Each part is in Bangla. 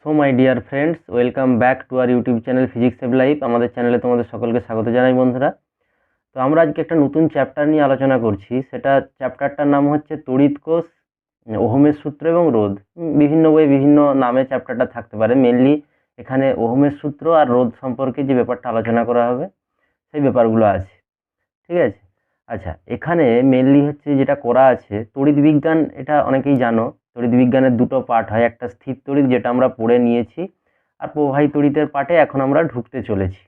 So my dear friends, welcome back to our YouTube channel physics save life. আমাদের চ্যানেলে তোমাদের সকলকে স্বাগত জানাই বন্ধুরা। তো আমরা আজকে একটা নতুন চ্যাপ্টার নিয়ে আলোচনা করছি। সেটা চ্যাপ্টারটার নাম হচ্ছে তড়িৎ কোষ, ওহমের সূত্র এবং রোধ। বিভিন্ন বিভিন্ন নামে চ্যাপ্টারটা থাকতে পারে। মেনলি এখানে ওহমের সূত্র আর রোধ সম্পর্কে যে ব্যাপারটা আলোচনা করা হবে সেই ব্যাপারগুলো আছে, ঠিক আছে। আচ্ছা, এখানে মেনলি হচ্ছে যেটা করা আছে তড়িৎ বিজ্ঞান। এটা অনেকেই জানো, তড়িৎ বিজ্ঞানের দুটো পার্ট হয়, একটা স্থির তড়িৎ যেটা আমরা পড়ে নিয়েছি, আর প্রবাহী তড়িতের পার্টে এখন আমরা ঢুকতে চলেছি,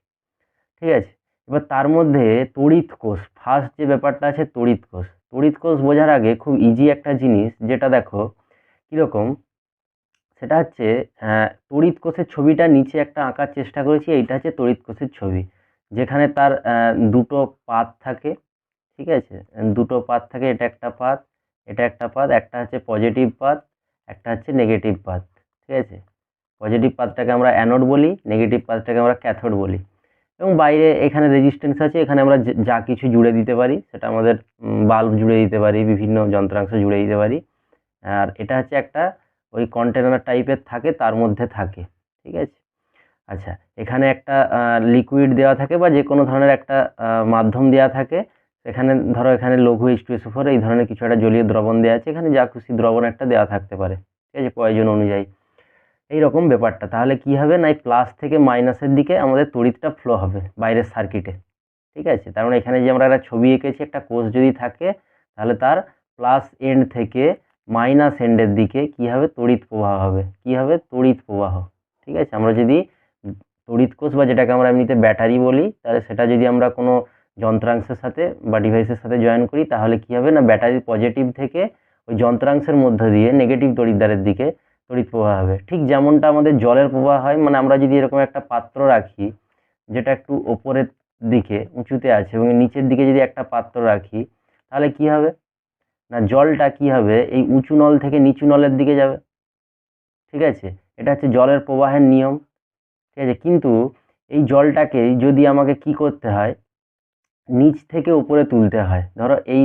ঠিক আছে। এবার তার মধ্যে তড়িৎ কোষ, ফার্স্ট যে ব্যাপারটা আছে তড়িৎ কোষ। তড়িৎ কোষ বোঝার আগে খুব ইজি একটা জিনিস যেটা দেখো কীরকম, সেটা হচ্ছে তড়িৎ কোষের ছবিটা নিচে একটা আঁকার চেষ্টা করেছি। এইটা হচ্ছে তড়িৎ কোষের ছবি, যেখানে তার দুটো পাত থাকে, ঠিক আছে। দুটো পাত থাকে, এটা একটা পাত, এটা একটা পাত। একটা হচ্ছে পজিটিভ পাত, একটা হচ্ছে নেগেটিভ পাত, ঠিক আছে। পজিটিভ পাতটাকে আমরা অ্যানোড বলি, নেগেটিভ পাতটাকে আমরা ক্যাথোড বলি। এবং বাইরে এখানে রেজিস্ট্যান্স আছে, এখানে আমরা যা কিছু জুড়ে দিতে পারি, সেটা আমাদের বাল্ব জুড়ে দিতে পারি, বিভিন্ন যন্ত্রাংশ জুড়ে দিতে পারি। আর এটা হচ্ছে একটা ওই কন্টেনার টাইপের থাকে, তার মধ্যে থাকে, ঠিক আছে। আচ্ছা, এখানে একটা লিকুইড দেওয়া থাকে বা যে কোনো ধরনের একটা মাধ্যম দেওয়া থাকে। এখানে ধরো এখানে লঘু H2SO4 এই ধরনের কিছু একটা জলীয় দ্রবণ দেওয়া আছে, এখানে যা খুশি দ্রবণ একটা দেওয়া থাকতে পারে, ঠিক আছে, প্রয়োজন অনুযায়ী। এইরকম ব্যাপারটা তাহলে কি হবে না, এই প্লাস থেকে মাইনাসের দিকে আমাদের তড়িৎটা ফ্লো হবে বাইরের সার্কিটে, ঠিক আছে। তার মানে এখানে যে আমরা একটা ছবি এঁকেছি, একটা কোষ যদি থাকে তাহলে তার প্লাস এন্ড থেকে মাইনাস এন্ডের দিকে কি হবে, তড়িৎ প্রবাহ হবে। কি হবে, তড়িৎ প্রবাহ, ঠিক আছে। আমরা যদি তড়িৎ কোষ বা যেটাকে আমরা এমনিতে ব্যাটারি বলি, তাহলে সেটা যদি আমরা কোনো যন্ত্রাংশের সাথে বা ডিভাইসের সাথে জয়েন করি তাহলে কি হবে না, ব্যাটারির পজিটিভ থেকে ওই যন্ত্রাংশের মধ্য দিয়ে নেগেটিভ তড়িৎদ্বারের দিকে তড়িৎ প্রবাহ হবে। ঠিক যেমনটা আমাদের জলের প্রবাহ হয়, মানে আমরা যদি এরকম একটা পাত্র রাখি যেটা একটু ওপরের দিকে উঁচুতে আছে এবং নিচের দিকে যদি একটা পাত্র রাখি, তাহলে কি হবে না, জলটা কি হবে, এই উঁচু নল থেকে নিচু নলের দিকে যাবে, ঠিক আছে। এটা হচ্ছে জলের প্রবাহের নিয়ম, ঠিক আছে। কিন্তু এই জলটাকে যদি আমাকে কি করতে হয়, নিচ থেকে উপরে তুলতে হয়। ধরো এই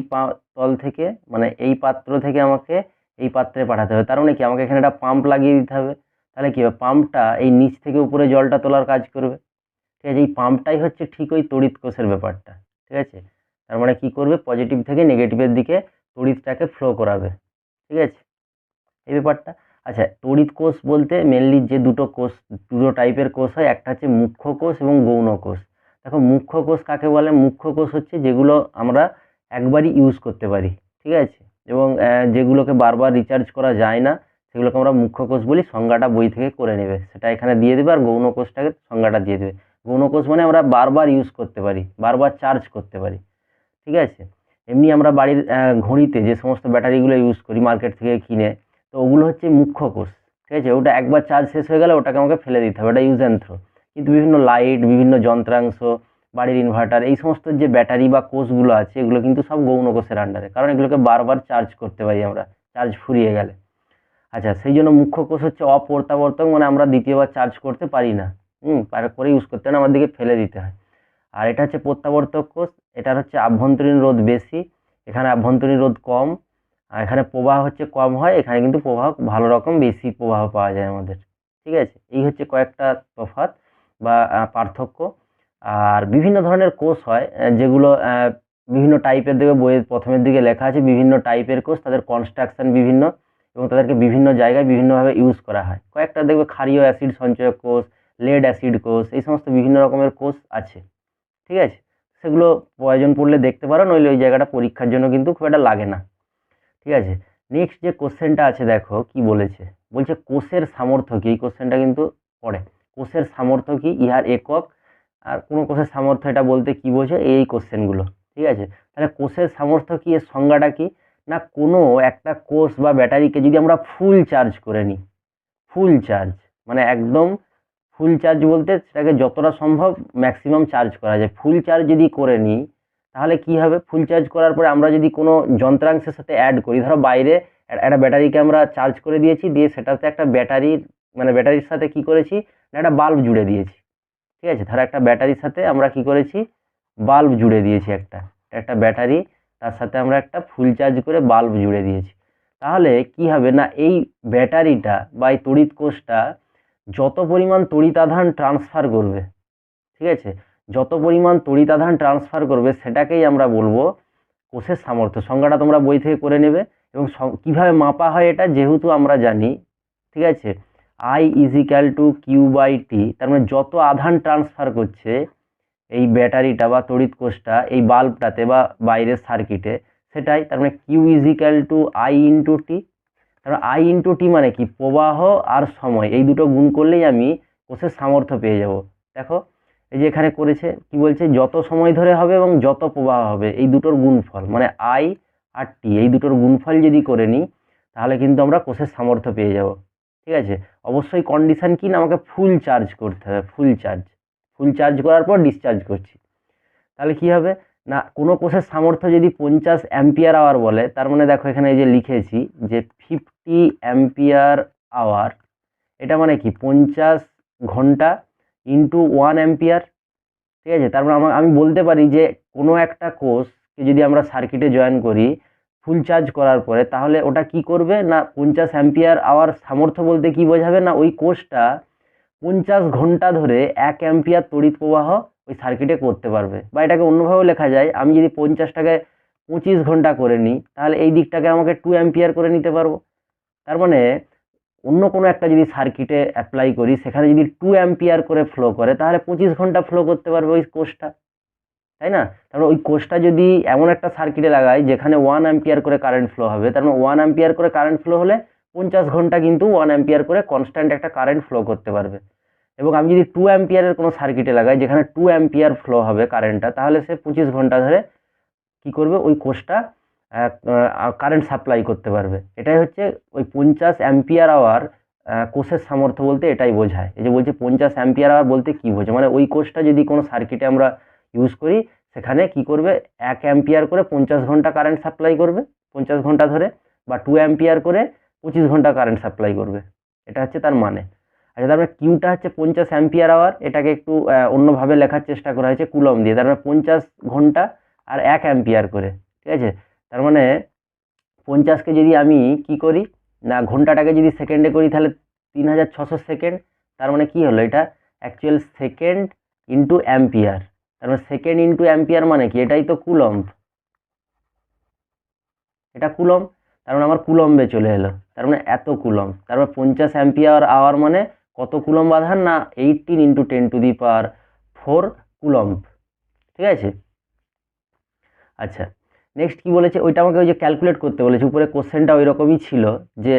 তল থেকে, মানে এই পাত্র থেকে আমাকে এই পাত্রে পাঠাতে হবে। তার মানে কি, আমাকে এখানে একটা পাম্প লাগিয়ে দিতে হবে। তাহলে কি হবে, পাম্পটা এই নিচ থেকে উপরে জলটা তোলার কাজ করবে, ঠিক আছে। এই পাম্পটাই হচ্ছে ঠিক ওই তড়িৎ কোষের ব্যাপারটা, ঠিক আছে। তার মানে কি করবে, পজিটিভ থেকে নেগেটিভের দিকে তড়িৎটাকে ফ্লো করাবে, ঠিক আছে, এই ব্যাপারটা। আচ্ছা, তড়িৎ কোষ বলতে মেনলি যে দুটো টাইপের কোষ হয়, একটা হচ্ছে মুখ্য কোষ এবং গৌণ কোষ। দেখো, মুখ্য কোষ কাকে বলে, মুখ্য কোষ হচ্ছে যেগুলো আমরা একবারই ইউজ করতে পারি, ঠিক আছে, এবং যেগুলোকে বারবার রিচার্জ করা যায় না সেগুলোকে আমরা মুখ্য কোষ বলি। সংজ্ঞাটা বই থেকে করে নেবে, সেটা এখানে দিয়ে দেবে। আর গৌণ কোষটাকে সংজ্ঞাটা দিয়ে দেবে। গৌণ কোষ মানে আমরা বারবার ইউজ করতে পারি, বারবার চার্জ করতে পারি, ঠিক আছে। এমনি আমরা বাড়ির ঘড়িতে যে সমস্ত ব্যাটারিগুলো ইউজ করি মার্কেট থেকে কিনে, তো ওগুলো হচ্ছে মুখ্য কোষ, ঠিক আছে। ওটা একবার চার্জ শেষ হয়ে গেলে ওটাকে আমাকে ফেলে দিতে হবে, ওটা ইউজ অ্যান্ড থ্রো। কিন্তু বিভিন্ন লাইট, বিভিন্ন যন্ত্রাংশ, বাড়ির ইনভার্টার, এই সমস্ত যে ব্যাটারি বা কোষগুলো আছে এগুলো কিন্তু সব গৌণ কোষের আন্ডারে, কারণ এগুলোকে বারবার চার্জ করতে পারি আমরা, চার্জ ফুরিয়ে গেলে। আচ্ছা, সেই জন্য মুখ্য কোষ হচ্ছে অপ্রত্যাবর্তক, মানে আমরা দ্বিতীয়বার চার্জ করতে পারি না, করে ইউজ করতে হয় না, আমার দিকে ফেলে দিতে হয়। আর এটা হচ্ছে প্রত্যাবর্তক কোষ, এটার হচ্ছে আভ্যন্তরীণ রোধ বেশি, এখানে আভ্যন্তরীণ রোধ কম। আর এখানে প্রবাহ হচ্ছে কম হয়, এখানে কিন্তু প্রবাহ ভালো রকম বেশি প্রবাহ পাওয়া যায় আমাদের, ঠিক আছে। এই হচ্ছে কয়েকটা তফাৎ বা পার্থক্য। আর বিভিন্ন ধরনের কোষ হয় যেগুলো বিভিন্ন টাইপের, দেখবে বইয়ের প্রথমের দিকে লেখা আছে বিভিন্ন টাইপের কোষ, তাদের কনস্ট্রাকশন বিভিন্ন, এবং তাদেরকে বিভিন্ন জায়গায় বিভিন্নভাবে ইউজ করা হয়। কয়েকটা দেখবে ক্ষারীয় অ্যাসিড সঞ্চয়ক কোষ, লেড অ্যাসিড কোষ, এই সমস্ত বিভিন্ন রকমের কোষ আছে, ঠিক আছে। সেগুলো প্রয়োজন পড়লে দেখতে পারো, নইলে ওই জায়গাটা পরীক্ষার জন্য কিন্তু খুব একটা লাগে না, ঠিক আছে। নেক্সট যে কোশ্চেনটা আছে দেখো কি বলেছে, বলছে কোষের সামর্থ্য কি। এই কোশ্চেনটা কিন্তু পড়ে, কোষের সামর্থ্য কি, ইহার একক, আর কোনো কোষের সামর্থ্য এটা বলতে কি বোঝো, এই কোশ্চেনগুলো, ঠিক আছে। তাহলে কোষের সামর্থ্য কি, এর সংজ্ঞাটা কি, না কোনো একটা কোষ বা ব্যাটারিকে যদি আমরা ফুল চার্জ করে নিই, ফুল চার্জ মানে একদম ফুল চার্জ বলতে সেটাকে যতটা সম্ভব ম্যাক্সিমাম চার্জ করা যায়, ফুল চার্জ যদি করে নিই তাহলে কি হবে, ফুল চার্জ করার পরে আমরা যদি কোনো যন্ত্রাংশের সাথে অ্যাড করি, ধরো বাইরে একটা ব্যাটারিকে আমরা চার্জ করে দিয়েছি, দিয়ে সেটাতে একটা ব্যাটারির মানে ব্যাটারির সাথে কি করেছি না, একটা বাল্ব জুড়ে দিয়েছি, ঠিক আছে। ধরো একটা ব্যাটারির সাথে আমরা কি করেছি, বাল্ব জুড়ে দিয়েছি, একটা একটা ব্যাটারি, তার সাথে আমরা একটা ফুল চার্জ করে বাল্ব জুড়ে দিয়েছি। তাহলে কি হবে না, এই ব্যাটারিটা বা এই তড়িৎ কোষটা যত পরিমাণ তড়িৎ আধান ট্রান্সফার করবে, ঠিক আছে, যত পরিমাণ তড়িৎ আধান ট্রান্সফার করবে সেটাকেই আমরা বলবো কোষের সামর্থ্য। সংজ্ঞাটা তোমরা বই থেকে করে নেবে। এবং কিভাবে মাপা হয় এটা যেহেতু আমরা জানি, ঠিক আছে, I equal to Q by T, তার মানে যত আধান ট্রান্সফার করছে এই ব্যাটারিটা বা তড়িৎ কোষটা এই বাল্বটাতে বা বাইরের সার্কিটে, সেটাই, তার মানে Q equal to I into T. তার মানে আই ইন্টু টি মানে কি, প্রবাহ আর সময়, এই দুটো গুণ করলেই আমি কোষের সামর্থ্য পেয়ে যাব। দেখো এই যে এখানে করেছে কি বলছে, যত সময় ধরে হবে এবং যত প্রবাহ হবে এই দুটোর গুণফল, মানে আই আর টি এই দুটোর গুণফল যদি করে নিই তাহলে কিন্তু আমরা কোষের সামর্থ্য পেয়ে যাব। ঠিক আছে, অবশ্যই কন্ডিশন কি না, আমাকে ফুল চার্জ করতে হবে, ফুল চার্জ করার পর ডিসচার্জ করছি। তাহলে কি হবে না, কোনো কোষের সামর্থ্য যদি 50 অ্যাম্পিয়ার আওয়ার বলে, তার মানে দেখো এখানে এই যে লিখেছি যে 50 অ্যাম্পিয়ার আওয়ার, এটা মানে কি 50 ঘন্টা ইন্টু 1 অ্যাম্পিয়ার। ঠিক আছে, তার মানে আমি বলতে পারি যে কোনো একটা কোষকে যদি আমরা সার্কিটে জয়েন করি ফুল চার্জ করার পরে, তাহলে ওটা কি করবে না 50 অ্যাম্পিয়ার আওয়ার সামর্থ্য বলতে কি বোঝাবে না, ওই কোষটা 50 ঘন্টা ধরে 1 অ্যাম্পিয়ার তড়িৎ প্রবাহ ওই সার্কিটে করতে পারবে। বা এটাকে অন্যভাবেও লেখা যায়, আমি যদি 50টাকে 25 ঘন্টা করে নিই তাহলে এই দিকটাকে আমাকে 2 অ্যাম্পিয়ার করে নিতে পারবো। তার মানে অন্য কোনো একটা যদি সার্কিটে অ্যাপ্লাই করি সেখানে যদি 2 অ্যাম্পিয়ার করে ফ্লো করে তাহলে 25 ঘন্টা ফ্লো করতে পারবে ওই কোষটা, তাই না? তারপরে ওই কোষটা যদি এমন একটা সার্কিটে লাগাই যেখানে 1 অ্যাম্পিয়ার করে কারেন্ট ফ্লো হবে, তার মানে 1 অ্যাম্পিয়ার করে কারেন্ট ফ্লো হলে 50 ঘন্টা কিন্তু 1 অ্যাম্পিয়ার করে কনস্ট্যান্ট একটা কারেন্ট ফ্লো করতে পারবে। এবং আমি যদি 2 অ্যাম্পিয়ারের কোনো সার্কিটে লাগাই যেখানে 2 অ্যাম্পিয়ার ফ্লো হবে কারেন্টটা, তাহলে সে 25 ঘন্টা ধরে কি করবে, ওই কোষটা কারেন্ট সাপ্লাই করতে পারবে। এটাই হচ্ছে ওই 50 অ্যাম্পিয়ার আওয়ার কোষের সামর্থ্য বলতে এটাই বোঝায়। এই যে বলছে 50 অ্যাম্পিয়ার আওয়ার বলতে কি বোঝায়, মানে ওই কোষটা যদি কোনো সার্কিটে আমরা ইউজ করি সেখানে কি করবে, 1 অ্যাম্পিয়ার করে 50 ঘন্টা কারেন্ট সাপ্লাই করবে 50 ঘন্টা ধরে, বা 2 অ্যাম্পিয়ার করে 25 ঘন্টা কারেন্ট সাপ্লাই করবে। এটা হচ্ছে তার মানে। আচ্ছা, তারপরে কিউটা হচ্ছে 50 অ্যাম্পিয়ার আওয়ার, এটাকে একটু অন্যভাবে লেখার চেষ্টা করা হয়েছে কুলম দিয়ে। তার মানে 50 ঘন্টা আর 1 অ্যাম্পিয়ার করে, ঠিক আছে। তার মানে 50কে যদি আমি কি করি না, ঘন্টাটাকে যদি সেকেন্ডে করি তাহলে 3600 সেকেন্ড। তার মানে কি হলো, এটা অ্যাকচুয়াল সেকেন্ড ইন্টু অ্যাম্পিয়ার। তার মানে সেকেন্ড ইন্টু অ্যাম্পিয়ার মানে কি, এটাই তো কুলম্ব, এটা কুলম্ব। তার মানে আমার কুলম্বে চলে এলো, তার মানে এত কুলম্ব। তার মানে 50 অ্যাম্পিয়ার আওয়ার মানে কত কুলম্ব আধান না 18 ইন্টু 10⁴ কুলম্ব। ঠিক আছে, আচ্ছা নেক্সট কি বলেছে, ওইটা আমাকে ওই যে ক্যালকুলেট করতে বলেছে, উপরে কোশ্চেনটা ওই রকমই ছিল যে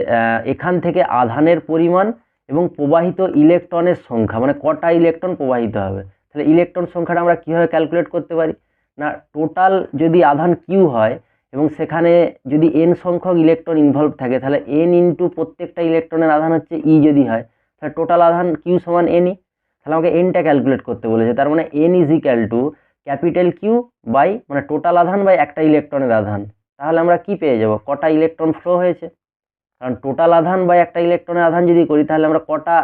এখান থেকে আধানের পরিমাণ এবং প্রবাহিত ইলেকট্রনের সংখ্যা, মানে কটা ইলেকট্রন প্রবাহিত হবে। তাহলে ইলেকট্রন সংখ্যাটা আমরা কীভাবে ক্যালকুলেট করতে পারি না, টোটাল যদি আধান কিউ হয় এবং সেখানে যদি এন সংখ্যক ইলেকট্রন ইনভলভ থাকে, তাহলে এন ইন্টু প্রত্যেকটা ইলেকট্রনের আধান হচ্ছে ই যদি হয়, তাহলে টোটাল আধান কিউ সমান এনই। তাহলে আমাকে এনটা ক্যালকুলেট করতে বলেছে। তার মানে N is equal to capital Q by মানে টোটাল আধান বাই একটা ইলেকট্রনের আধান। তাহলে আমরা কি পেয়ে যাব, কটা ইলেকট্রন ফ্লো হয়েছে। কারণ টোটাল আধান বাই একটা ইলেকট্রনের আধান যদি করি তাহলে আমরা কটা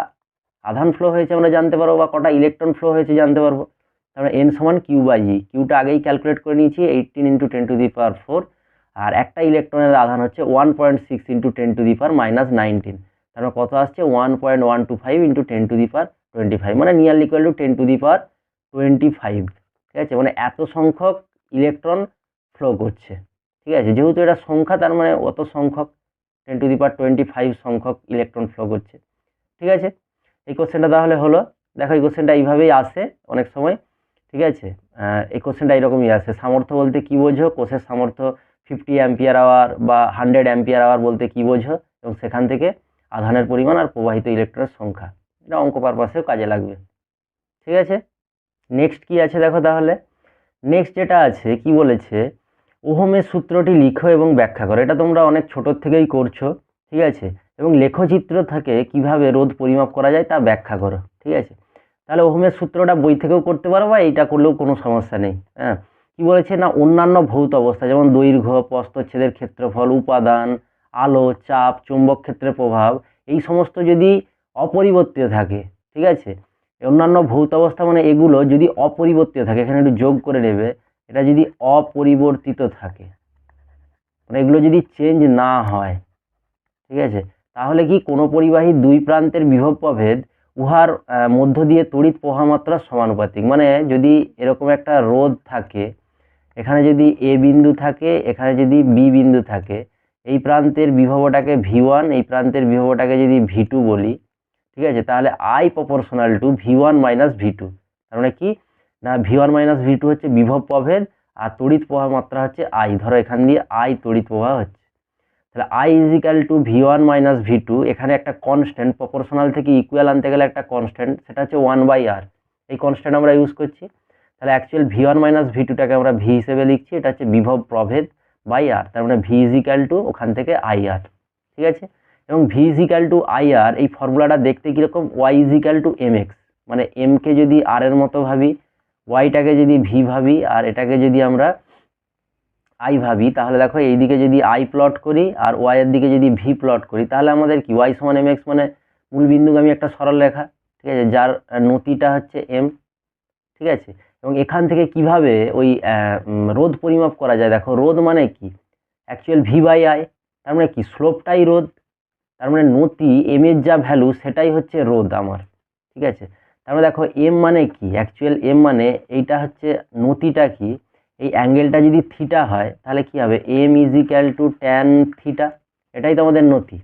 আধান ফ্লো হয়েছে আমরা জানতে পারবো, বা কটা ইলেকট্রন ফ্লো হয়েছে জানতে পারবো। তাহলে এন সমান কিউ বাই ই, কিউটা আগেই ক্যালকুলেট করে নিয়েছি 18 ইন্টু 10⁴, আর একটা ইলেকট্রনের আধান হচ্ছে 1.6 ইন্টু 10⁻⁻19। তাহলে কত আসছে 1.125 ইন্টু 10⁻25, মানে নিয়ারলি ইকুয়াল টু 10⁻25। ঠিক আছে, মানে এত সংখ্যক ইলেকট্রন ফ্লো করছে। ঠিক আছে, যেহেতু এটা সংখ্যা তার মানে অত সংখ্যক 10⁻25 সংখ্যক ইলেকট্রন ফ্লো করছে। ঠিক আছে, এই কোশ্চেনটা তাহলে হলো। দেখো এই কোশ্চেনটা এইভাবেই আসে অনেক সময়। ঠিক আছে, এই কোশ্চেনটা এরকমই আসে, সামর্থ্য বলতে কি বোঝো, কোষের সামর্থ্য 50 অ্যাম্পিয়ার আওয়ার বা 100 অ্যাম্পিয়ার আওয়ার বলতে কি বোঝো, এবং সেখান থেকে আধানের পরিমাণ আর প্রবাহিত ইলেকট্রনের সংখ্যা। এটা অঙ্ক পারপাসেও কাজে লাগবে। ঠিক আছে, নেক্সট কি আছে দেখো তাহলে। নেক্সট যেটা আছে কি বলেছে, ওহমের সূত্রটি লিখো এবং ব্যাখ্যা করো। এটা তোমরা অনেক ছোটোর থেকেই করছো, ঠিক আছে, এবং লেখচিত্র থেকে কিভাবে রোধ পরিমাপ করা যায় তা ব্যাখ্যা করো। ঠিক আছে, তাহলে ওহমের সূত্রটা বই থেকেও করতে পারো বা এইটা করলেও কোনো সমস্যা নেই। হ্যাঁ, কি বলেছে না, অন্যান্য ভৌত অবস্থা যেমন দৈর্ঘ্য, প্রস্থচ্ছেদের ক্ষেত্রফল, উপাদান, আলো, চাপ, চৌম্বক ক্ষেত্রের প্রভাব, এই সমস্ত যদি অপরিবর্তিত থাকে, ঠিক আছে, অন্যান্য ভৌত অবস্থা মানে এগুলো যদি অপরিবর্তিত থাকে, এখানে একটু যোগ করে নেবে, এটা যদি অপরিবর্তিত থাকে মানে এগুলো যদি চেঞ্জ না হয়, ঠিক আছে, তাহলে কি কোনো পরিবাহীর দুই প্রান্তের বিভব প্রভেদ উহার মধ্য দিয়ে তড়িৎ প্রবাহ মাত্রা সমানুপাতিক। মানে যদি এরকম একটা রোধ থাকে, এখানে যদি এ বিন্দু থাকে, এখানে যদি বি বিন্দু থাকে, এই প্রান্তের বিভবটাকে V1, এই প্রান্তের বিভবটাকে যদি V2 বলি, ঠিক আছে, তাহলে I proportional to V1 minus V2। তার মানে কি না, V1 মাইনাস V2 হচ্ছে বিভব প্রভেদ, আর তড়িৎ প্রবাহ মাত্রা হচ্ছে I। ধরো এখান দিয়ে I তড়িৎ প্রবাহ হচ্ছে, তাহলে I equal two V1 minus V2। এখানে একটা কনস্ট্যান্ট, প্রপোর্শনাল থেকে ইকুয়াল আনতে গেলে একটা কনস্ট্যান্ট, সেটা হচ্ছে 1/r। এই কনস্ট্যান্ট আমরা ইউজ করছি। তাহলে অ্যাকচুয়াল V1 মাইনাস V2টাকে আমরা V হিসেবে লিখছি, এটা হচ্ছে বিভব প্রভেদ বাই R। তার মানে V ইজিক্যাল টু ওখান থেকে IR, ঠিক আছে। এবং V ইজিক্যাল টু IR এই ফর্মুলাটা দেখতে কীরকম, Y ইজিক্যাল টু MX, মানে এমকে যদি আর এর মতো ভাবি, ওয়াইটাকে যদি V ভাবি, আর এটাকে যদি আমরা I ভাবি, তাহলে দেখো এইদিকে যদি I প্লট করি আর ওয়াই এর দিকে যদি V প্লট করি, তাহলে আমাদের কি Y সমান MX, মানে মূলবিন্দুগামী একটা সরল রেখা, ঠিক আছে, যার নতিটা হচ্ছে M, ঠিক আছে। এবং এখান থেকে কিভাবে ওই রোধ পরিমাপ করা যায়, দেখো রোধ মানে কি, অ্যাকচুয়াল V/I, তার মানে কি স্লোপটাই রোধ, তার মানে নতি M এর যা ভ্যালু সেটাই হচ্ছে রোধ আমার, ঠিক আছে। তারপরে দেখো M মানে কি, অ্যাকচুয়াল M মানে এইটা হচ্ছে নতিটা কি, এই অ্যাঙ্গেলটা যদি থিটা হয় তাহলে কি হবে, M is equal to tan theta, এটাই তো আমাদের নতি।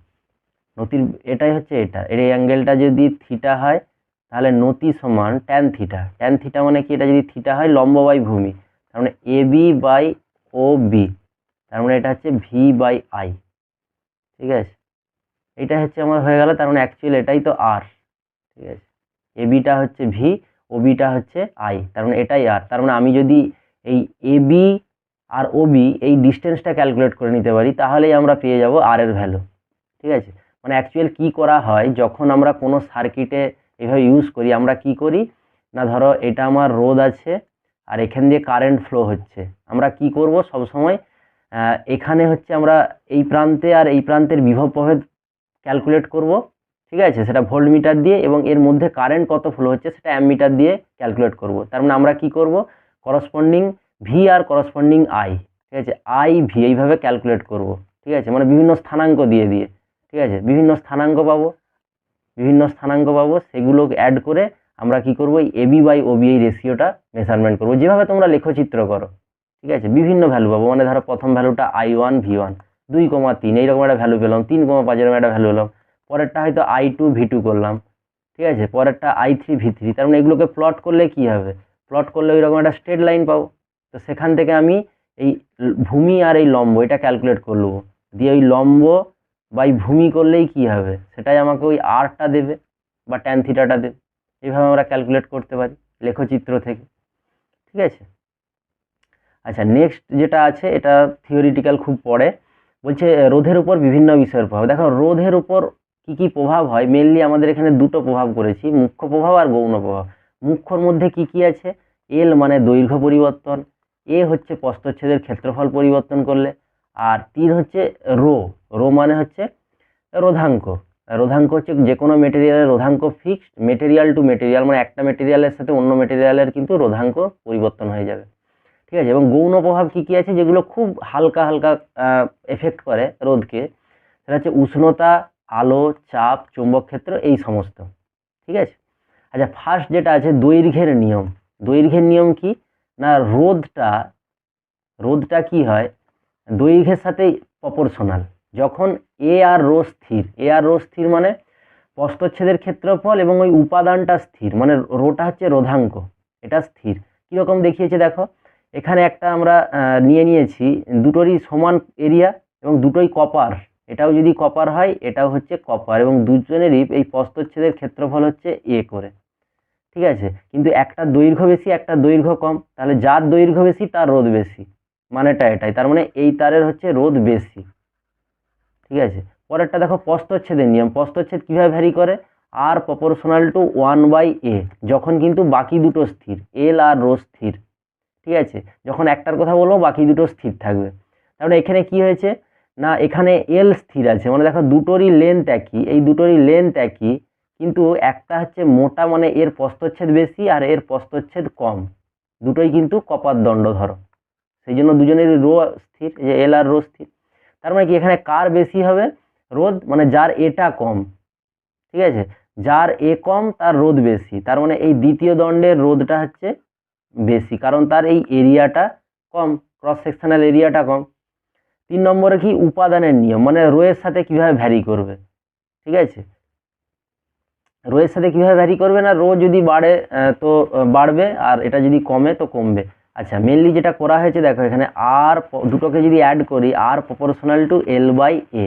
নতির এটাই হচ্ছে এটা, এর এই অ্যাঙ্গেলটা যদি থিটা হয় তাহলে নতি সমান ট্যান থিটা। ট্যান থিটা মানে কি, এটা যদি থিটা হয় লম্ব বাই ভূমি, তার মানে AB বাই OB, তার মানে এটা হচ্ছে V/I, ঠিক আছে। এটা হচ্ছে আমার হয়ে গেল, তার মানে অ্যাকচুয়ালি এটাই তো R, ঠিক আছে। ABটা হচ্ছে V, OBটা হচ্ছে I, তার মানে এটাই R। তার মানে আমি যদি এই AB আর OB এই ডিস্টেন্সটা ক্যালকুলেট করে নিতে পারি, তাহলেই আমরা পেয়ে যাব R এর ভ্যালু, ঠিক আছে। মানে অ্যাকচুয়াল কি করা হয়, যখন আমরা কোনো সার্কিটে এভাবে ইউজ করি, আমরা কি করি না, ধরো এটা আমার রোধ আছে আর এখান দিয়ে কারেন্ট ফ্লো হচ্ছে, আমরা কি করব সবসময়, এখানে হচ্ছে আমরা এই প্রান্তে আর এই প্রান্তের বিভব প্রভেদ ক্যালকুলেট করব, ঠিক আছে, সেটা ভোল্টমিটার দিয়ে, এবং এর মধ্যে কারেন্ট কত ফ্লো হচ্ছে সেটা অ্যামমিটার দিয়ে ক্যালকুলেট করব। তার মানে আমরা কি করব, করসপন্ডিং V আর করসপন্ডিং I, ঠিক আছে, IV এইভাবে ক্যালকুলেট করব, ঠিক আছে, মানে বিভিন্ন স্থানাঙ্ক দিয়ে দিয়ে, ঠিক আছে, বিভিন্ন স্থানাঙ্ক পাবো, সেগুলো অ্যাড করে আমরা কি করব, এই AB/OB এই রেশিওটা মেজারমেন্ট করব, যেভাবে তোমরা লেখচিত্র করো, ঠিক আছে। বিভিন্ন ভ্যালু পাবো, মানে ধরো প্রথম ভ্যালুটা I1 V1, 2,3 এইরকম একটা ভ্যালু পেলাম, 3,5 এরকম একটা ভ্যালু পেলাম, পরেরটা হয়তো I2 V2 করলাম, ঠিক আছে, পরেরটা I3 V3। তার মানে এগুলোকে প্লট করলে কি হবে, প্লট করলে ওই রকম একটা স্ট্রেট লাইন পাবো। তো সেখান থেকে আমি এই ভূমি আর এই লম্ব এটা ক্যালকুলেট করে নেবো, দিয়ে ওই লম্ব বাই ভূমি করলেই কি হবে, সেটাই আমাকে ওই আরটা দেবে বা ট্যান থিটাটা দেবে। এইভাবে আমরা ক্যালকুলেট করতে পারি লেখচিত্র থেকে, ঠিক আছে। আচ্ছা, নেক্সট যেটা আছে এটা থিওরিটিক্যাল খুব পড়ে, বলছে রোধের উপর বিভিন্ন বিষয়ের প্রভাব। দেখো রোধের উপর কি কি প্রভাব হয়, মেনলি আমাদের এখানে দুটো প্রভাব করেছি, মুখ্য প্রভাব আর গৌণ প্রভাব। মুখ্যর মধ্যে কি কি আছে, এল মানে দৈর্ঘ্য পরিবর্তন, এ হচ্ছে প্রস্থচ্ছেদের ক্ষেত্রফল পরিবর্তন করলে, আর তিন হচ্ছে রো, রো মানে হচ্ছে রোধাঙ্ক। রোধাঙ্ক হচ্ছে যে কোনো মেটেরিয়ালের রোধাঙ্ক ফিক্সড, মেটেরিয়াল টু মেটেরিয়াল, মানে একটা মেটেরিয়ালের সাথে অন্য মেটেরিয়ালের কিন্তু রোধাঙ্ক পরিবর্তন হয়ে যাবে, ঠিক আছে। এবং গৌণ প্রভাব কি কি আছে, যেগুলো খুব হালকা হালকা এফেক্ট করে রোধকে, সেটা হচ্ছে উষ্ণতা, আলো, চাপ, চৌম্বক ক্ষেত্র, এই সমস্ত, ঠিক আছে। আচ্ছা, ফার্স্ট যেটা আছে দৈর্ঘ্যের নিয়ম। দৈর্ঘ্যের নিয়ম কি না, রোধটা কি হয়, দৈর্ঘ্যের সাথে প্রপোর্শনাল। যখন এ আর রো স্থির মানে প্রস্থচ্ছেদের ক্ষেত্রফল এবং ওই উপাদানটা স্থির, মানে রোটা হচ্ছে রোধাঙ্ক, এটা স্থির। কীরকম দেখিয়েছে দেখো, এখানে একটা আমরা নিয়েছি দুটোরই সমান এরিয়া এবং দুটোই কপার, এটাও যদি কপার হয় এটাও হচ্ছে কপার, এবং দুজনেরই এই প্রস্থচ্ছেদের ক্ষেত্রফল হচ্ছে এ করে, ঠিক আছে। কিন্তু একটা দৈর্ঘ্য বেশি একটা দৈর্ঘ্য কম, তাহলে যার দৈর্ঘ্য বেশি তার রোধ বেশি, মানেটা এটাই। তার মানে এই তারের হচ্ছে রোধ বেশি, ঠিক আছে। পরেরটা দেখো প্রস্থচ্ছেদের নিয়ম। প্রস্থচ্ছেদ কীভাবে ভ্যারি করে, আর প্রপোর্শনাল টু 1/a, যখন কিন্তু বাকি দুটো স্থির, এল আর রো স্থির, ঠিক আছে। যখন একটার কথা বলবো বাকি দুটো স্থির থাকবে। তাহলে এখানে কি হয়েছে না, এখানে এল স্থির আছে, মানে দেখো দুটোরই লেন্থ একই, এই দুটোরই লেন্থ একই, কিন্তু একটা হচ্ছে মোটা, মানে এর প্রস্থচ্ছেদ বেশি আর এর প্রস্থচ্ছেদ কম, দুটোই কিন্তু কপার দণ্ড ধরো, সেই জন্য দুজনেরই রো স্থির, যে এল আর রো স্থির। তার মানে কি এখানে কার বেশি হবে রোধ, মানে যার এটা কম, ঠিক আছে। যার এ কম তার রোধ বেশি, তার মানে এই দ্বিতীয় দণ্ডের রোধটা হচ্ছে বেশি, কারণ তার এই এরিয়াটা কম, ক্রস সেকশনাল এরিয়াটা কম। 3 নম্বরে কি উপাদানের নিয়ম, মানে রোয়ের সাথে কিভাবে ভ্যারি করবে। ঠিক আছে, রোয়ের সাথে কিভাবে ভ্যারি করবে না, রো যদি বাড়ে তো বাড়বে, আর এটা যদি কমে তো কমবে। আচ্ছা, মেনলি যেটা করা হয়েছে দেখো, এখানে আর দুটোকে যদি অ্যাড করি, R proportional to L by A,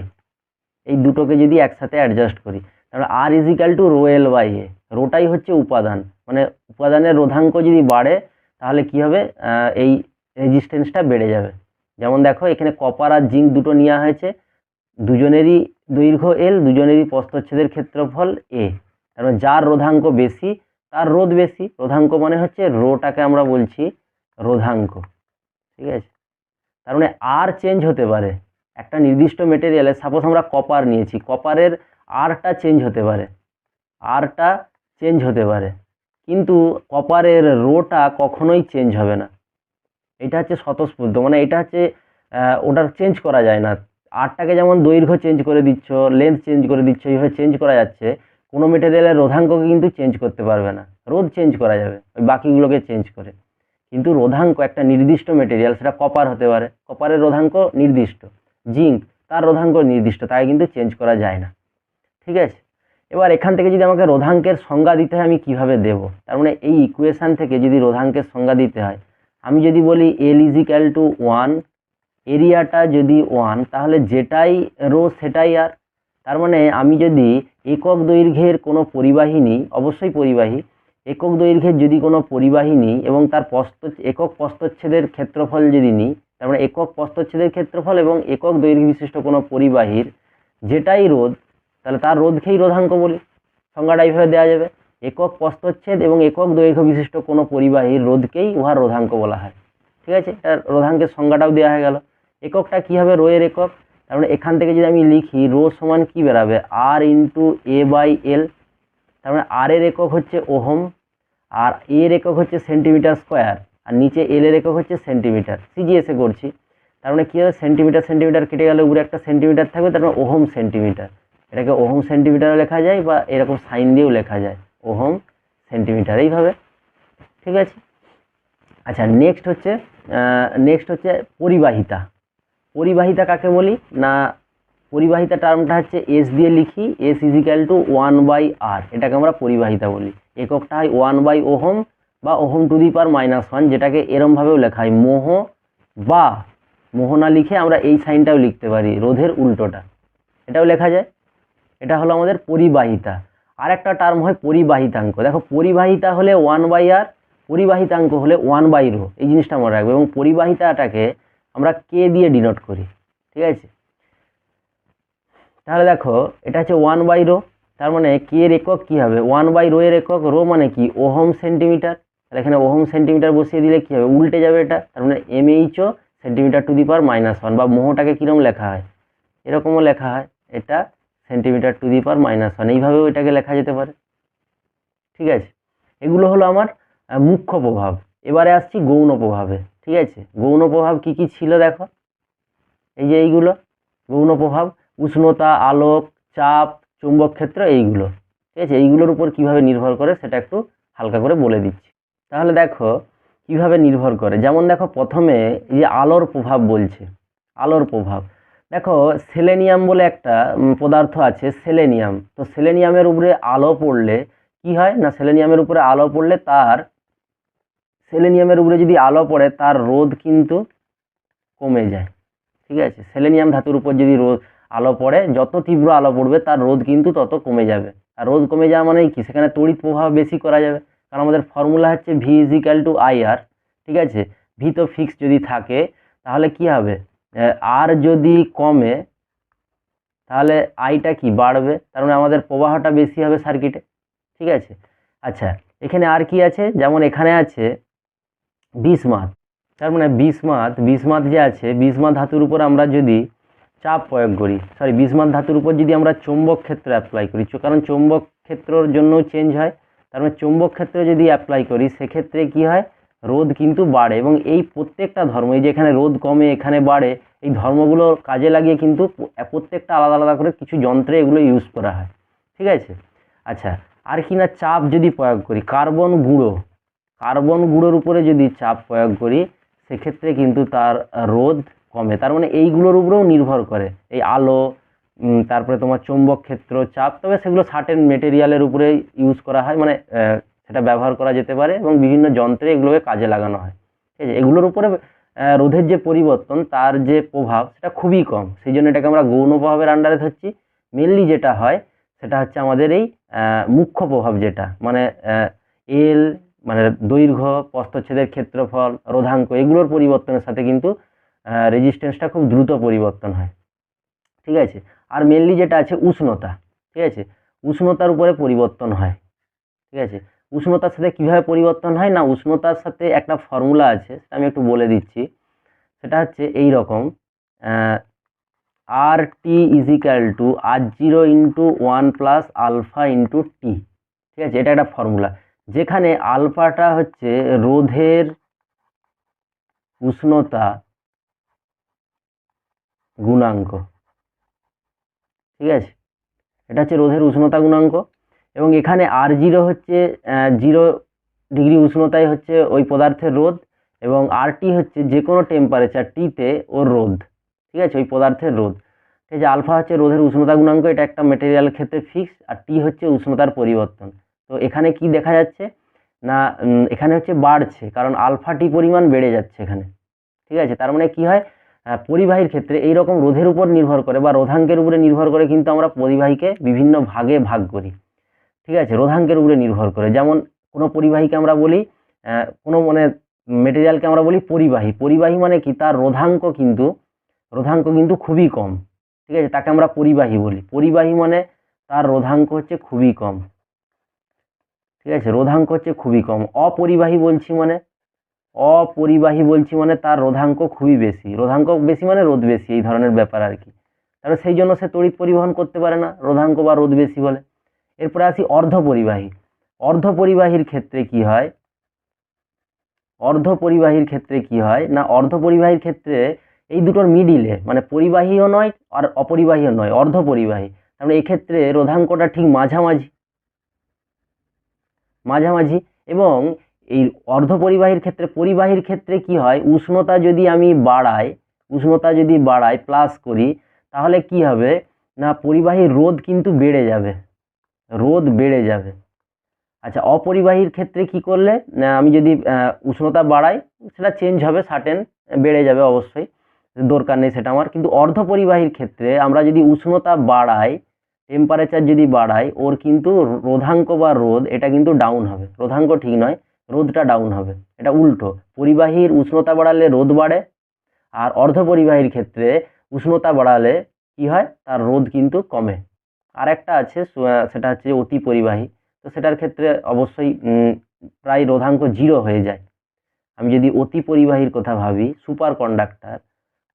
এই দুটোকে যদি একসাথে অ্যাডজাস্ট করি, তাহলে R equal to rho L by A. রোটাই হচ্ছে উপাদান, মানে উপাদানের রোধাঙ্ক যদি বাড়ে তাহলে কি হবে, এই রেজিস্ট্যান্সটা বেড়ে যাবে। যেমন দেখো এখানে কপার আর জিঙ্ক দুটো নেওয়া হয়েছে, দুজনেরই দৈর্ঘ্য এল, দুজনেরই প্রস্থচ্ছেদের ক্ষেত্রফল এ, তার মানে যার রোধাঙ্ক বেশি তার রোধ বেশি। রোধাঙ্ক মানে হচ্ছে রোটাকে আমরা বলছি রোধাঙ্ক। ঠিক আছে, তার মানে আর চেঞ্জ হতে পারে একটা নির্দিষ্ট মেটেরিয়ালে, সাপোজ আমরা কপার নিয়েছি, কপারের আরটা চেঞ্জ হতে পারে, আরটা চেঞ্জ হতে পারে, কিন্তু কপারের রোটা কখনোই চেঞ্জ হবে না। এটা হচ্ছে স্বতঃস্ফূর্ত, মানে এটা হচ্ছে ওটার চেঞ্জ করা যায় না। আরটাকে যেমন দৈর্ঘ্য চেঞ্জ করে দিচ্ছ, লেন্থ চেঞ্জ করে দিচ্ছ, এইভাবে চেঞ্জ করা যাচ্ছে, কোনো মেটেরিয়ালের রোধাঙ্ককে কিন্তু চেঞ্জ করতে পারবে না। রোধ চেঞ্জ করা যাবে ওই বাকিগুলোকে চেঞ্জ করে, কিন্তু রোধাঙ্ক একটা নির্দিষ্ট মেটেরিয়াল, সেটা কপার হতে পারে, কপারের রোধাঙ্ক নির্দিষ্ট, জিঙ্ক তার রোধাঙ্ক নির্দিষ্ট, তাই কিন্তু চেঞ্জ করা যায় না। ঠিক আছে, এবার এখান থেকে যদি আমাকে রোধাঙ্কের সংজ্ঞা দিতে হয় আমি কিভাবে দেব, তার মানে এই ইকুয়েশান থেকে যদি রোধাঙ্কের সংজ্ঞা দিতে হয়, আমি যদি বলি এল ইজিক্যাল টু 1, এরিয়াটা যদি 1, তাহলে যেটাই রো সেটাই আর। তার মানে আমি যদি একক দৈর্ঘ্যের কোনো পরিবাহী নিই, অবশ্যই পরিবাহী, একক দৈর্ঘ্যের যদি কোনো পরিবাহী নিই এবং তার একক প্রস্থচ্ছেদের ক্ষেত্রফল যদি নিই, তার মানে একক প্রস্থচ্ছেদের ক্ষেত্রফল এবং একক দৈর্ঘ্য বিশিষ্ট কোনো পরিবাহীর যেটাই রোধ, তাহলে তার রোধকেই রোধাঙ্ক বলি। সংজ্ঞাটা এইভাবে দেওয়া যাবে, একক প্রস্থচ্ছেদ এবং একক দৈর্ঘ্য বিশিষ্ট কোনো পরিবাহীর রোধকেই উহার রোধাঙ্ক বলা হয়। ঠিক আছে, এটা রোধাঙ্কের সংজ্ঞাটাও দেওয়া হয়ে গেল। এককটা কী হবে, রো এর একক, তার মানে এখান থেকে যদি আমি লিখি রো সমান কী বেরাবে, আর ইন্টু এ বাই এল, তার মানে আর এর একক হচ্ছে ওহম, আর এর একক হচ্ছে সেন্টিমিটার স্কোয়ার, আর নিচে এল এর একক হচ্ছে সেন্টিমিটার। সিজিএসে করছি, তার মানে কী হবে, সেন্টিমিটার সেন্টিমিটার কেটে গেলে উপরে একটা সেন্টিমিটার থাকবে, তার মানে ওহম সেন্টিমিটার। এটাকে ওহম সেন্টিমিটারও লেখা যায় বা এরকম সাইন দিয়েও লেখা যায়, ওহম সেন্টিমিটার, এইভাবে। ঠিক আছে, আচ্ছা নেক্সট হচ্ছে পরিবাহিতা। পরিবাহিতা কাকে বলি না, পরিবাহিতা টার্মটা হচ্ছে এস দিয়ে লিখি, এস ইজিক্যাল টু 1/r, এটাকে আমরা পরিবাহিতা বলি। এককটা হয় 1 ওহম বা ওহম টু দি পাওয়ার -1, যেটাকে এরমভাবেও লেখা হয় মোহ, বা মোহ না লিখে আমরা এই সাইনটাও লিখতে পারি, রোধের উল্টোটা, এটাও লেখা যায়। এটা হলো আমাদের পরিবাহিতা। আর একটা টার্ম হয় পরিবাহিতাঙ্ক। দেখো পরিবাহিতা হলে 1/r, পরিবাহিতাঙ্ক হলে 1/ρ, এই জিনিসটা মনে রাখবে। এবং পরিবাহিতাটাকে আমরা কে দিয়ে ডিনোট করি। ঠিক আছে, তাহলে দেখো এটা হচ্ছে 1/ρ, তার মানে কে এর একক কী হবে, 1/ρ এর একক, রো মানে কি ওহম সেন্টিমিটার, তাহলে এখানে ওহম সেন্টিমিটার বসিয়ে দিলে কী হবে, উল্টে যাবে এটা, তার মানে এমএইচও সেন্টিমিটার টু দি পাওয়ার -1, বা মোহটাকে কীরকম লেখা হয়, এরকমও লেখা হয়, এটা সেন্টিমিটার টু দি পাওয়ার -1, এইভাবেও এটাকে লেখা যেতে পারে। ঠিক আছে, এগুলো হলো আমার মুখ্য প্রভাব। এবারে আসছি গৌণ প্রভাবে। ঠিক আছে, গৌণ প্রভাব কি কি ছিল দেখো, এই যে এইগুলো গৌণ প্রভাব, উষ্ণতা, আলোক, চাপ, চুম্বক ক্ষেত্র, এইগুলো। ঠিক আছে, এইগুলোর উপর কিভাবে নির্ভর করে সেটা একটু হালকা করে বলে দিচ্ছি। তাহলে দেখো কিভাবে নির্ভর করে, যেমন দেখো প্রথমে এই যে আলোর প্রভাব বলছে, আলোর প্রভাব দেখো, সেলেনিয়াম বলে একটা পদার্থ আছে, সেলেনিয়াম। তো সেলেনিয়ামের উপরে আলো পড়লে কি হয় না, সেলেনিয়ামের উপরে আলো পড়লে সেলেনিয়ামের উপরে যদি আলো পড়ে তার রোধ কিন্তু কমে যায়। ঠিক আছে, সেলেনিয়াম ধাতুর উপর যদি আলো পড়ে, যত তীব্র আলো পড়বে তার রোধ কিন্তু তত কমে যাবে। আর রোধ কমে যাওয়া মানে কি, সেখানে তড়িৎ প্রবাহ বেশি করা যাবে, কারণ আমাদের ফর্মুলা হচ্ছে ভি ইজিক্যাল টু IR। ঠিক আছে, ভি তো ফিক্স যদি থাকে তাহলে কি হবে, আর যদি কমে তাহলে আইটা কি বাড়বে, তার মানে আমাদের প্রবাহটা বেশি হবে সার্কিটে। ঠিক আছে, আচ্ছা এখানে আর কি আছে, যেমন এখানে আছে বিসমাথ, তার মানে বিসমাথ যে আছে, বিসমাথ ধাতুর উপর আমরা যদি চাপ প্রয়োগ করি, বিসমাথ ধাতুর উপর যদি আমরা চৌম্বক ক্ষেত্র অ্যাপ্লাই করি, কারণ চৌম্বক ক্ষেত্রর জন্য চেঞ্জ হয়, তার মানে চৌম্বক ক্ষেত্র যদি অ্যাপ্লাই করি সেক্ষেত্রে কি হয়, রোধ কিন্তু বাড়ে। এবং এই প্রত্যেকটা ধর্ম, এই যে এখানে রোধ কমে এখানে বাড়ে, এই ধর্মগুলো কাজে লাগিয়ে কিন্তু প্রত্যেকটা আলাদা আলাদা করে কিছু যন্ত্রে এগুলো ইউজ করা হয়। ঠিক আছে, আচ্ছা, আর কি না, চাপ যদি প্রয়োগ করি, কার্বন গুঁড়োর উপরে যদি চাপ প্রয়োগ করি সেক্ষেত্রে কিন্তু তার রোধ কমে। তার মানে এইগুলোর উপরেও নির্ভর করে, এই আলো, তারপরে তোমার চৌম্বক ক্ষেত্র, চাপ, তবে সেগুলো সার্টেন মেটেরিয়ালের উপরে ইউজ করা হয়, মানে সেটা ব্যবহার করা যেতে পারে এবং বিভিন্ন যন্ত্রে এগুলোকে কাজে লাগানো হয়। ঠিক আছে, এগুলোর উপরে রোধের যে পরিবর্তন তার যে প্রভাব সেটা খুবই কম, সেই জন্য এটাকে আমরা গৌণ প্রভাবের আন্ডারে ধরছি। মেনলি যেটা হয় সেটা হচ্ছে আমাদের এই মুখ্য প্রভাব, যেটা মানে এল মানে দৈর্ঘ্য, প্রস্থচ্ছেদের ক্ষেত্রফল, রোধাঙ্ক, এগুলোর পরিবর্তনের সাথে কিন্তু রেজিস্ট্যান্সটা খুব দ্রুত পরিবর্তন হয়। ঠিক আছে, আর মেনলি যেটা আছে উষ্ণতা। ঠিক আছে, উষ্ণতার উপরে পরিবর্তন হয়। ঠিক আছে, উষ্ণতার সাথে কিভাবে পরিবর্তন হয় না, উষ্ণতার সাথে একটা ফর্মুলা আছে, সেটা আমি একটু বলে দিচ্ছি। সেটা হচ্ছে এই রকম, R T is equal to R0 into 1 plus alpha into T. ঠিক আছে, এটা একটা ফর্মুলা, যেখানে আলফাটা হচ্ছে রোধের উষ্ণতা গুণাঙ্ক। ঠিক আছে, এটা হচ্ছে রোধের উষ্ণতা গুণাঙ্ক, এবং এখানে R0 হচ্ছে 0 ডিগ্রি উষ্ণতায় হচ্ছে ওই পদার্থের রোধ, এবং RT হচ্ছে যে কোনো টেম্পারেচার টিতে ওর রোধ। ঠিক আছে, ওই পদার্থের রোধ। ঠিক আছে, আলফা হচ্ছে রোধের উষ্ণতা গুণাঙ্ক, এটা একটা মেটেরিয়ালের ক্ষেত্রে ফিক্স, আর টি হচ্ছে উষ্ণতার পরিবর্তন। তো এখানে কি দেখা যাচ্ছে না, এখানে হচ্ছে বাড়ছে, কারণ আলফা টি পরিমাণ বেড়ে যাচ্ছে এখানে। ঠিক আছে, তার মানে কি হয়, পরিবাহীর ক্ষেত্রে এই রকম রোধের উপর নির্ভর করে বা রোধাঙ্কের উপরে নির্ভর করে কিন্তু আমরা পরিবাহীকে বিভিন্ন ভাগে ভাগ করি। ঠিক আছে, রোধাঙ্কের উপরে নির্ভর করে, যেমন কোনো পরিবাহীকে আমরা বলি, কোনো মানে মেটেরিয়ালকে আমরা বলি পরিবাহী। পরিবাহী মানে কি, তার রোধাঙ্ক কিন্তু খুবই কম। ঠিক আছে, তাকে আমরা পরিবাহী বলি। পরিবাহী মানে তার রোধাঙ্ক হচ্ছে খুবই কম। ঠিক আছে, রোধাঙ্ক হচ্ছে খুবই কম। অপরিবাহী বলছি মানে তার রোধাঙ্ক খুবই বেশি। রোধাঙ্ক বেশি মানে রোধ বেশি, এই ধরনের ব্যাপার আর কি। তাহলে সেই জন্য সে তড়িৎ পরিবহন করতে পারে না, রোধাঙ্ক বা রোধ বেশি বলে। এরপরে আসি অর্ধপরিবাহী। অর্ধপরিবাহীর ক্ষেত্রে কি হয় না, অর্ধপরিবাহীর ক্ষেত্রে এই দুটোর মিডিলে, মানে পরিবাহীও নয় আর অপরিবাহীও নয়, অর্ধপরিবাহী। তাহলে এই ক্ষেত্রে রোধাঙ্কটা ঠিক মাঝামাঝি। এবং এই অর্ধপরিবাহীর ক্ষেত্রে, পরিবাহীর ক্ষেত্রে কি হয়, উষ্ণতা যদি বাড়াই প্লাস করি, তাহলে কি হবে না, পরিবাহীর রোধ কিন্তু বেড়ে যাবে। আচ্ছা, অপরিবাহীর ক্ষেত্রে কি করলে না, আমি যদি উষ্ণতা বাড়াই সেটা চেঞ্জ হবে, সার্টেন বেড়ে যাবে অবশ্যই, দরকার নেই সেটা আমার। কিন্তু অর্ধপরিবাহীর ক্ষেত্রে আমরা যদি উষ্ণতা বাড়াই, টেম্পারেচার যদি বাড়াই, ওর কিন্তু রোধাঙ্ক বা রোধ এটা কিন্তু ডাউন হবে। রোধাঙ্ক ঠিক নয়, রোধটা ডাউন হবে, এটা উল্টো। পরিবাহীর উষ্ণতা বাড়ালে রোধ বাড়ে, আর অর্ধপরিবাহীর ক্ষেত্রে উষ্ণতা বাড়ালে কি হয়, তার রোধ কিন্তু কমে। আর একটা আছে সেটা হচ্ছে অতি পরিবাহী। তো সেটার ক্ষেত্রে অবশ্যই প্রায় রোধাঙ্ক 0 হয়ে যায়। আমি যদি অতি পরিবাহীর কথা ভাবি, সুপার কন্ডাক্টর,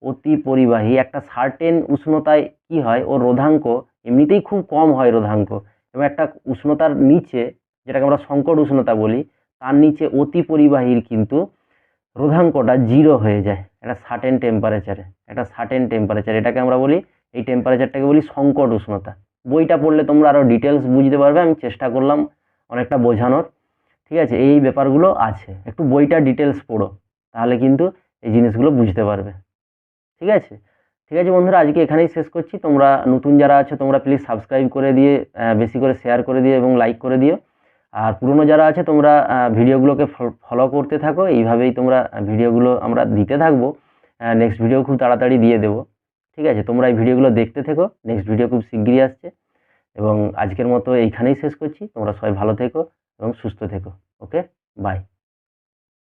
অতি পরিবাহী একটা সার্টেন উষ্ণতায় কি হয়, ওর রোধাঙ্ক এমনিতেই খুব কম হয় রোধাঙ্ক, এবং একটা উষ্ণতার নিচে, যেটাকে আমরা সংকট উষ্ণতা বলি, তার নিচে অতি পরিবাহীর কিন্তু রোধাঙ্কটা 0 হয়ে যায় একটা সার্টেন টেম্পারেচারে। এটাকে আমরা বলি, এই টেম্পারেচারটাকে বলি সংকট উষ্ণতা। বইটা পড়লে তোমরা আরও ডিটেলস বুঝতে পারবে, আমি চেষ্টা করলাম অনেকটা বোঝানোর। ঠিক আছে, এই ব্যাপারগুলো আছে, একটু বইটা ডিটেলস পড়ো, তাহলে কিন্তু এই জিনিসগুলো বুঝতে পারবে। ঠিক আছে বন্ধুরা, আজকে এখানেই শেষ করছি। তোমরা নতুন যারা আছো তোমরা প্লিজ সাবস্ক্রাইব করে দিয়ে, বেশি করে শেয়ার করে দিও এবং লাইক করে দিও। আর পুরনো যারা আছে তোমরা ভিডিওগুলোকে ফলো করতে থাকো, এইভাবেই তোমরা ভিডিওগুলো আমরা দিতে থাকবো। নেক্সট ভিডিও খুব তাড়াতাড়ি দিয়ে দেবো। ঠিক আছে, তোমরা এই ভিডিওগুলো দেখতে থেকো, নেক্সট ভিডিও খুব শিগগিরই আসছে। এবং আজকের মতো এইখানেই শেষ করছি। তোমরা সবাই ভালো থেকো এবং সুস্থ থেকো। ওকে, বাই।